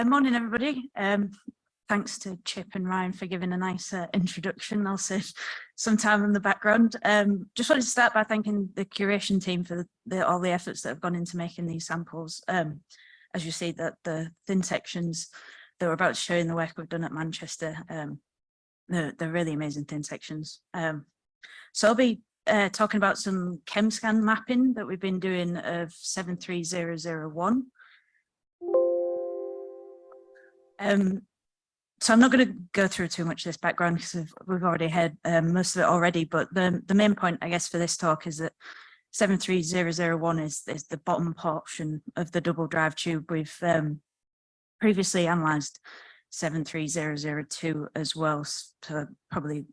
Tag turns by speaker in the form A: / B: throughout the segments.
A: Morning, everybody. Thanks to Chip and Ryan for giving a nice introduction. I'll save some time in the background. Just wanted to start by thanking the curation team for all the efforts that have gone into making these samples. As you see, that the thin sections that we're about to show in the work we've done at Manchester, they're really amazing thin sections. So I'll be talking about some QEMSCAN mapping that we've been doing of 73001. So I'm not going to go through too much of this background because we've already had most of it already, but the main point, I guess, for this talk is that 73001 is the bottom portion of the double drive tube. We've previously analysed 73002 as well, so probably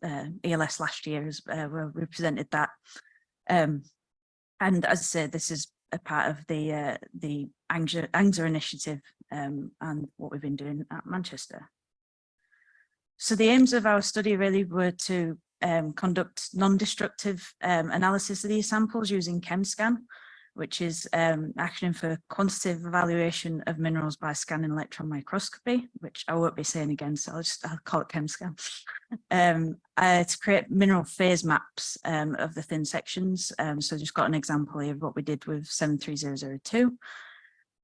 A: ELS last year where we presented that. And as I said, this is a part of the ANGSA initiative and what we've been doing at Manchester. So the aims of our study really were to conduct non-destructive analysis of these samples using QEMSCAN, which is acronym for Quantitative Evaluation of Minerals by Scanning Electron Microscopy, which I won't be saying again, so I'll call it QEMSCAN, to create mineral phase maps of the thin sections. So just got an example here of what we did with 73002.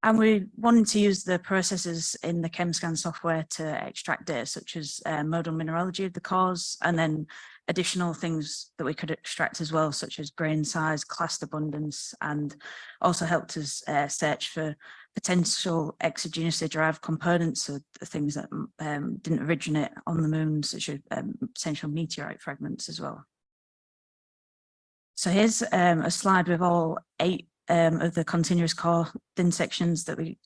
A: And we wanted to use the processes in the QEMSCAN software to extract data such as modal mineralogy of the cores, and then additional things that we could extract as well, such as grain size, clast abundance, and also helped us search for potential exogenously-derived components, so the things that didn't originate on the moon, such as potential meteorite fragments as well. So here's a slide with all 8 of the continuous core thin sections that we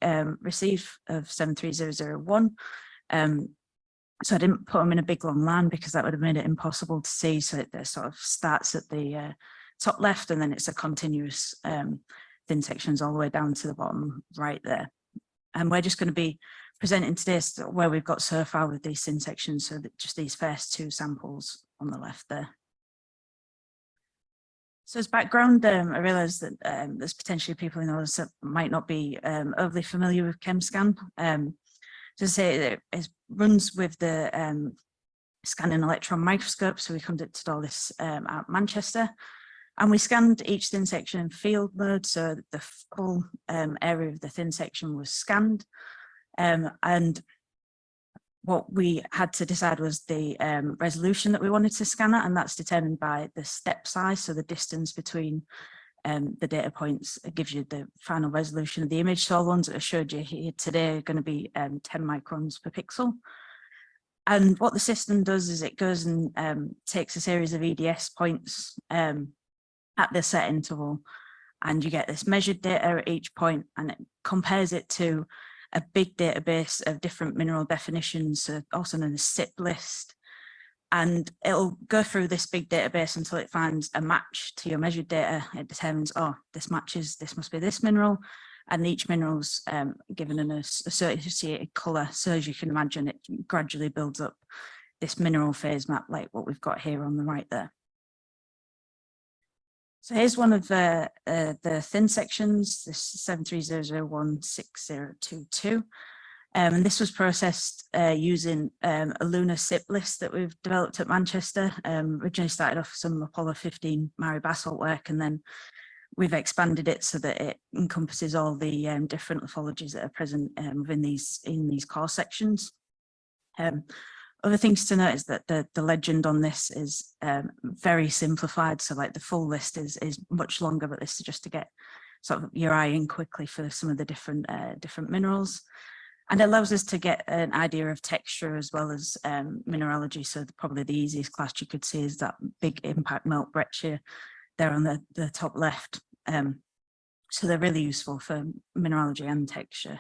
A: received of 73001. So I didn't put them in a big long line because that would have made it impossible to see. So it sort of starts at the top left, and then it's a continuous thin sections all the way down to the bottom right there. And we're just going to be presenting today where we've got so far with these thin sections, so that just these first 2 samples on the left there. So as background, I realise that there's potentially people in others that might not be overly familiar with QEMSCAN. To say it runs with the scanning electron microscope, so we conducted all this at Manchester, and we scanned each thin section in field mode, so the full area of the thin section was scanned, and what we had to decide was the resolution that we wanted to scan at, and that's determined by the step size, so the distance between the data points gives you the final resolution of the image. So all the ones that I showed you here today are going to be 10 microns per pixel. And what the system does is it goes and takes a series of EDS points at the set interval, and you get this measured data at each point, and it compares it to a big database of different mineral definitions, also known as SIP list. And it'll go through this big database until it finds a match to your measured data. It determines, oh, this matches, this must be this mineral. And each mineral's given an associated colour. So as you can imagine, it gradually builds up this mineral phase map like what we've got here on the right there. So here's one of the thin sections, this 730016022. And this was processed using a Lunar SIP list that we've developed at Manchester. Originally started off some Apollo 15 Mare basalt work, and then we've expanded it so that it encompasses all the different lithologies that are present within these core sections. Other things to note is that the legend on this is very simplified. So like the full list is much longer, but this is just to get sort of your eye in quickly for some of the different minerals. And it allows us to get an idea of texture as well as mineralogy. So probably the easiest class you could see is that big impact melt breccia there on the top left. So they're really useful for mineralogy and texture.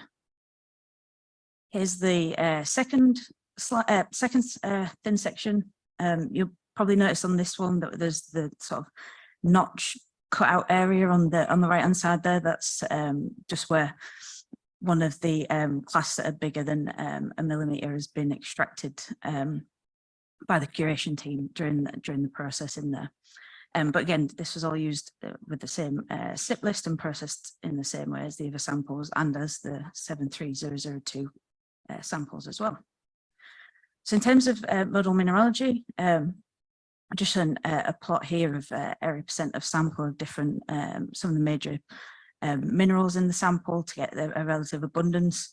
A: Here's the second thin section. You'll probably notice on this one that there's the sort of notch cut out area on the right hand side there. That's just where one of the clasts that are bigger than a millimeter has been extracted by the curation team during the process in there. But again, this was all used with the same SIP list and processed in the same way as the other samples and as the 73002 samples as well. So in terms of modal mineralogy, I've just shown a plot here of area percent of sample of different, some of the major minerals in the sample to get a relative abundance.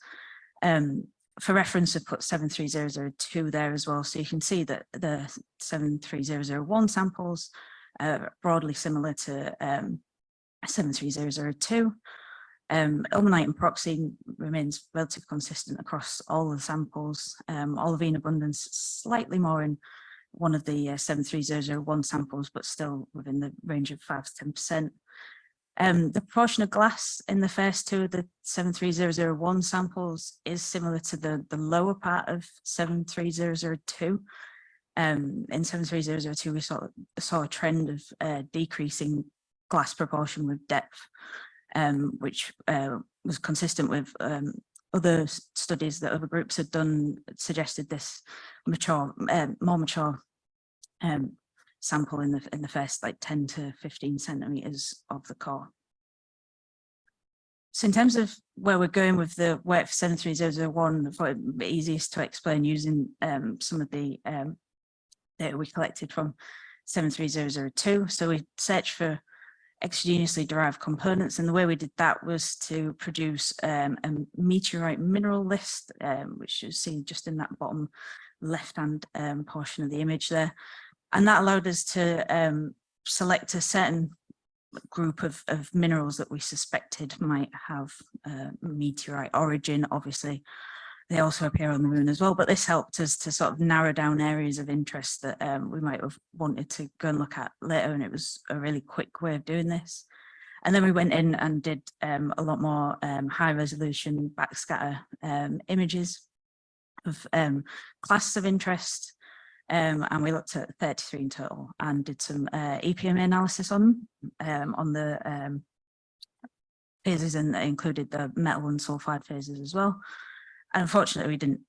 A: For reference, I've put 73002 there as well, so you can see that the 73001 samples are broadly similar to 73002. Ilmenite and pyroxene remains relatively consistent across all the samples. Olivine abundance slightly more in one of the 73001 samples, but still within the range of 5 to 10%. The proportion of glass in the first two of the 73001 samples is similar to the lower part of 73002. In 73002, we saw a trend of decreasing glass proportion with depth, which was consistent with other studies that other groups had done, suggested this more mature sample in the first like 10 to 15 centimeters of the core. So in terms of where we're going with the work for 73001, I thought it would be easiest to explain using some of the data we collected from 73002. So we searched for exogenously derived components, and the way we did that was to produce a meteorite mineral list, which you see just in that bottom left-hand portion of the image there. And that allowed us to select a certain group of minerals that we suspected might have meteorite origin. Obviously, they also appear on the moon as well, but this helped us to sort of narrow down areas of interest that we might have wanted to go and look at later, and it was a really quick way of doing this. And then we went in and did a lot more high resolution backscatter images of classes of interest, and we looked at 33 in total and did some EPMA analysis on the phases, and included the metal and sulfide phases as well. And unfortunately, we didn't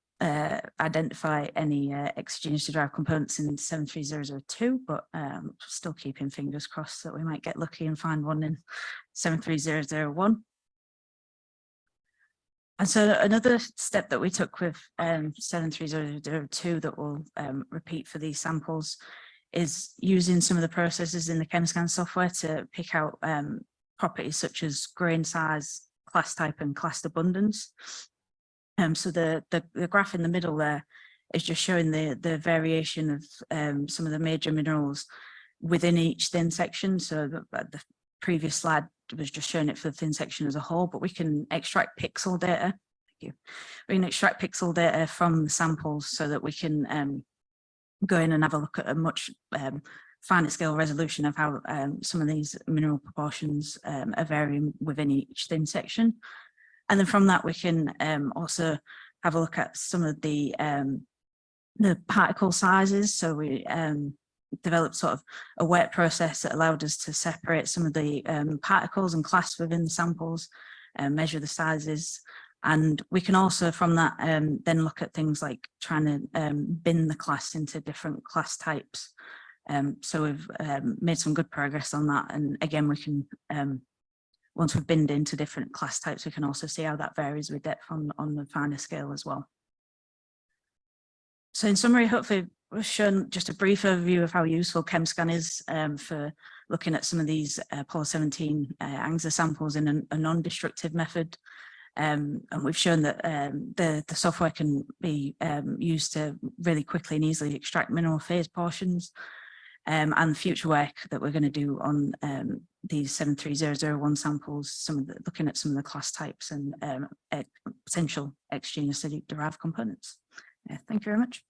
A: identify any exogenously derived components in 73002, but still keeping fingers crossed that we might get lucky and find one in 73001. And so another step that we took with 73002 that we'll repeat for these samples is using some of the processes in the QEMSCAN software to pick out properties such as grain size, class type, and class abundance. So the graph in the middle there is just showing the variation of some of the major minerals within each thin section. So the previous slide was just showing it for the thin section as a whole, but we can extract pixel data. Thank you. We can extract pixel data from the samples so that we can go in and have a look at a much finer scale resolution of how some of these mineral proportions are varying within each thin section. And then from that, we can also have a look at some of the particle sizes. So we developed sort of a wet process that allowed us to separate some of the particles and class within the samples, measure the sizes. And we can also from that then look at things like trying to bin the class into different class types. So we've made some good progress on that. And again, we can once we've binned into different class types, we can also see how that varies with depth on the finer scale as well. So in summary, hopefully we've shown just a brief overview of how useful QEMSCAN is for looking at some of these Apollo 17 ANGSA samples in a non-destructive method. And we've shown that the software can be used to really quickly and easily extract mineral phase portions. And future work that we're going to do on these 73001 samples, looking at some of the class types and potential exogenously derived components. Thank you very much.